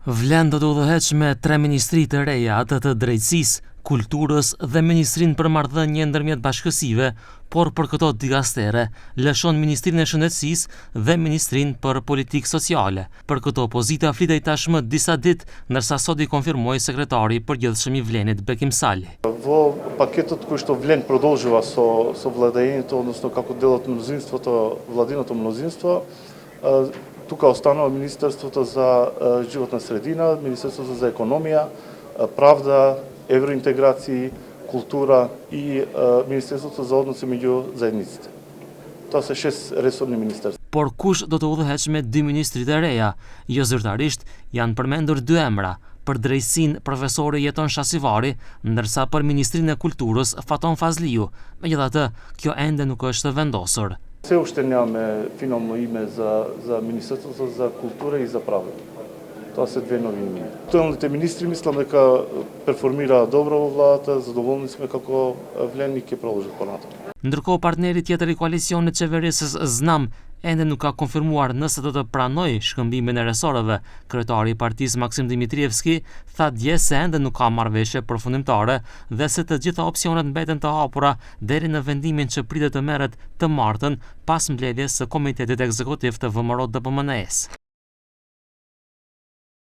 Vlen do të udhëheqë me 3 ministri të reja, atë të drejtësisë, kulturës dhe ministrinë për marrëdhënie ndërmjet bashkësive, por për këto dikastere lëshon ministrinë e shëndetësisë dhe ministrinë për politikë sociale. Për këto pozita flitej tashmë disa ditë, ndërsa sot i konfirmoi sekretari i përgjithshëm i Vlenit Bekim Sali. Во пакетот кој што Влен продолжува со владењето, односно како дел од мнозинството, владиното мнозинство, тука останува Министерството за животна средина, Министерството за економија, правда, евроинтеграција, култура и Министерството за односи меѓу заедниците. Тоа се 6 ресорни министерства. Por kush do të udhëheqë me 2 ministrit e reja? Jo zyrtarisht janë përmendur 2 emra. Për drejtësinë profesori Jeton Shasivari, ndërsa për Ministrinë e Kulturës Faton Fazliu. Megjithatë, kjo ende nuk është vendosur. Се уште немаме финално име за Министерството за култура и за правда. Тоа се 2 нови имена. Актуелните министри мислам дека перформираат добро во владата, задоволни сме како Влен и ќе продолжат понатаму. Ndërkohë partneri tjetër i koalicionit qeverisës ZNAM ende nuk ka konfirmuar nëse do të pranojë shkëmbimin e resoreve. Kryetari i partisë Maksim Dimitrievski tha dje se ende nuk ka marrëveshje përfundimtare dhe se të gjitha opsionet mbeten të hapura deri në vendimin që pritet të merret të martën pas mbledhjes së Komitetit Ekzekutiv të VMRO-DPMNE-s.